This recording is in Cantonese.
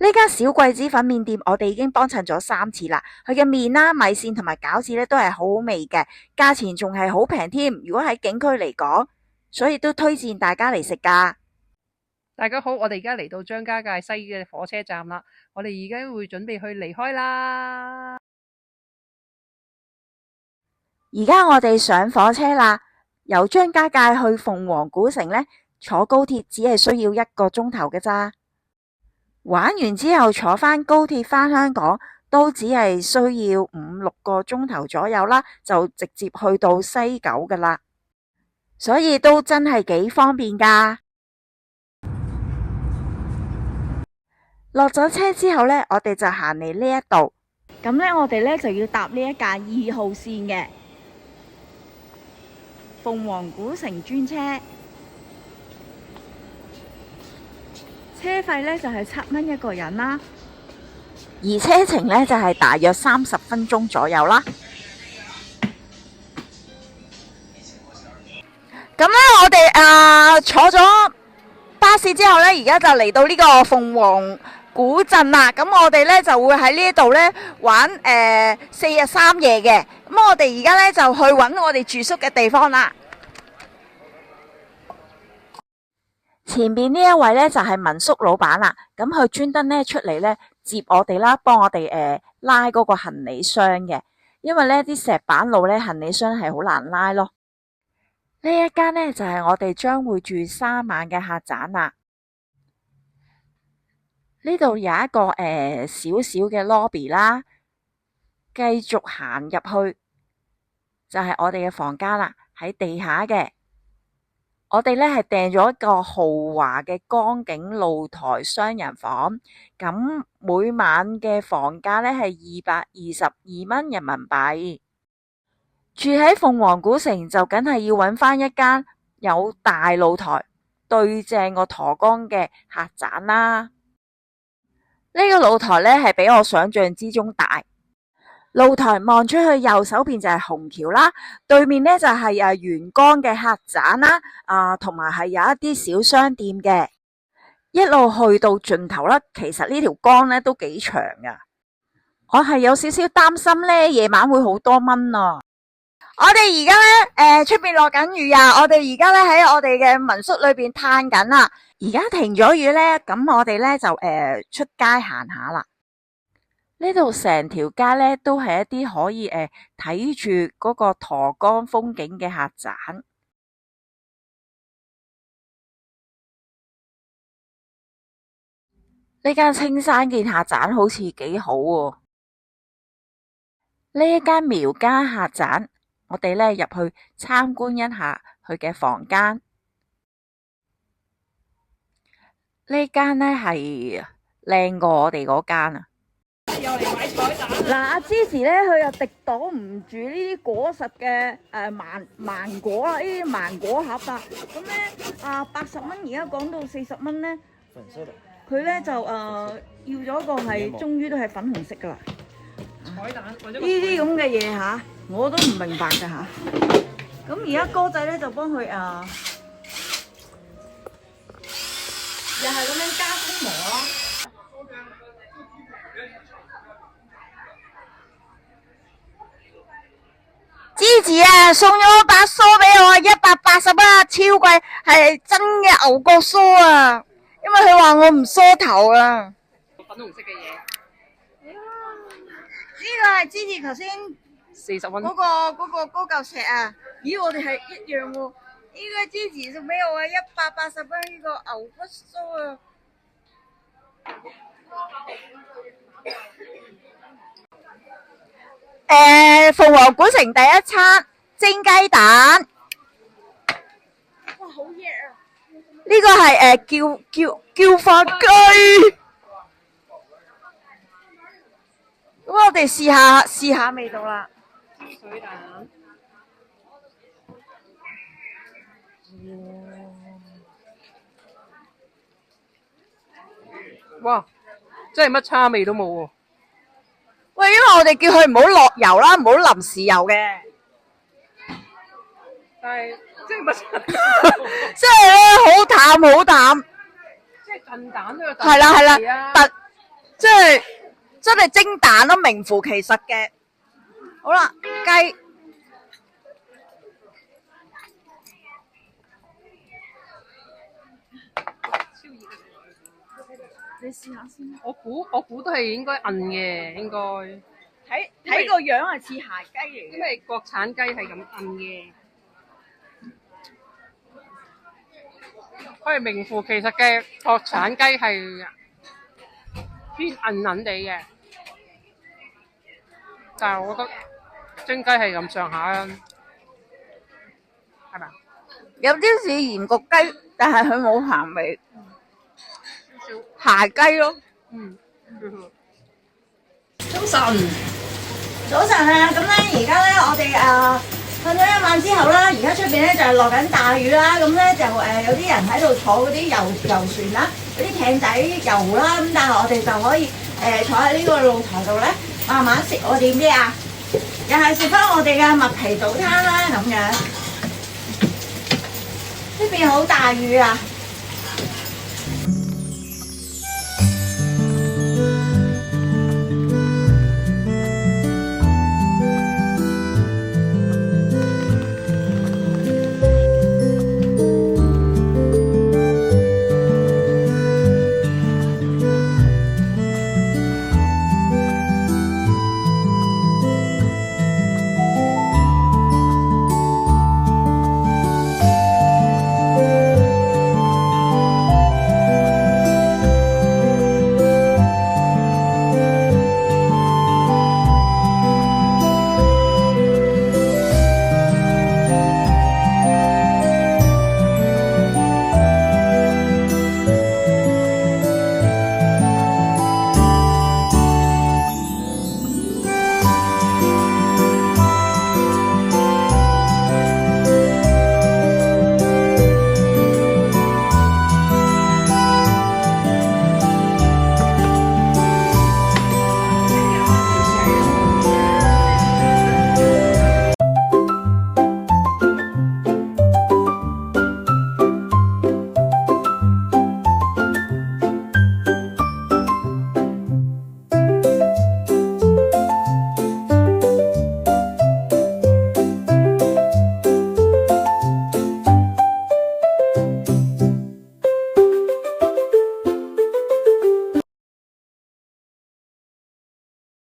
呢間小桂子粉麵店，我哋已經幫襯咗3次啦。佢嘅麵啦、米線同埋餃子咧都係好好味嘅，價錢仲係好平添。如果喺景區嚟講，所以都推薦大家嚟食噶。大家好，我哋而家嚟到張家界西嘅火車站啦，我哋而家會準備去離開啦。而家我哋上火車啦，由張家界去鳳凰古城呢，坐高鐵只係需要1個鐘頭嘅咋。玩完之後坐返高鐵返香港，都只係需要5-6個鐘頭左右啦，就直接去到西九噶啦，所以都真係幾方便噶。落咗車之後呢，我哋就行嚟呢一度，咁呢，我哋呢就要搭呢一架2號線嘅鳳凰古城專車，車費呢就係7蚊一個人啦，而車程呢就係大約30分鐘左右啦。咁呢，我哋坐咗巴士之後呢，而家就嚟到呢個鳳凰古鎮啦。咁我哋呢就會喺呢度呢玩4日3夜嘅。咁我哋而家呢就去揾我哋住宿嘅地方啦。前面呢一位呢就係民宿老闆啦。咁佢專登呢出嚟呢接我哋啦，幫我哋拉嗰個行李箱嘅。因為呢啲石板路呢，行李箱係好難拉咯。呢一間呢就係我哋將會住3晚嘅客棧啦。呢度有一個小小嘅 lobby 啦，繼續行入去就係我哋嘅房間啦，喺地下嘅。我哋呢係訂咗一個豪華嘅江景露台雙人房，咁每晚嘅房價呢係222蚊人民幣。住喺鳳凰古城就梗係要揾返一間有大露台對正個沱江嘅客棧啦。呢個露台呢係比我想象之中大。露台望出去右手邊就係虹橋啦，對面呢就係沿江嘅客棧啦，同埋係有一啲小商店嘅，一路去到盡頭啦。其實呢條江呢都幾長噶，我係有少少擔心呢夜晚會好多蚊啊。我哋而家呢出邊落緊雨啊，我哋而家呢喺我哋嘅民宿裏邊嘆緊啦。而家停咗雨呢，咁我哋呢就出街行下啦。呢度成條街呢都係一啲可以睇住嗰個沱江風景嘅客棧。呢間青山見客棧好似幾好喎。呢一間苗家客棧，我哋呢入去參觀一下佢嘅房間。呢間呢係靚過我哋嗰間啊！又嚟買彩蛋。嗱，阿芝士呢，佢又敵擋唔住呢啲果實嘅芒果啦，呢啲芒果盒啊。咁呢80蚊，而家講到40蚊呢。粉色的。佢呢就要咗個係，終於都係粉紅色噶啦。彩蛋，呢啲咁嘅嘢吓，我都唔明白噶吓。咁而家哥仔呢就幫佢又係咁樣加工磨咯。芝士啊，送咗把梳俾我，180蚊，超貴，係真嘅牛角梳啊！因為佢話我唔梳頭啊。粉紅色嘅嘢。呢個係芝士頭先40蚊。嗰嚿石啊！咦，我哋係一樣喎。呢個芝士送俾我180蚊，呢個牛骨梳啊！鳳凰古城第一餐蒸雞蛋。哇，好熱啊！呢個係叫法雞。咁我哋試下味道啦。水蛋。哇！真係乜叉味都冇喎。喂，因為我哋叫佢唔好落油啦，唔好淋豉油嘅。但係即係乜叉？即係咧，好淡好淡。即係燉蛋都有燉係啦，即係真係蒸蛋咯，名副其實嘅。好啦，雞。你試下先。我估都係應該韌嘅，應該，睇個樣係似鞋雞嚟嘅。因為國產雞係咁韌嘅。佢係名副其實嘅國產雞係偏韌韌地嘅，但係我覺得蒸雞係咁上下啦，係咪啊？有啲似鹽焗雞，但係佢冇鹹味，鞋雞咯。嗯。早晨，早晨啊！咁咧，而家咧，我哋瞓咗一晚之後啦，而家出邊咧就係落緊大雨啦。咁咧就有啲人喺度坐嗰啲遊船啦，嗰啲艇仔遊啦。咁但係我哋就可以坐喺呢個露台度咧，慢慢食我哋咩啊？又係食翻我哋嘅麥皮早餐啦，咁樣。出邊好大雨啊！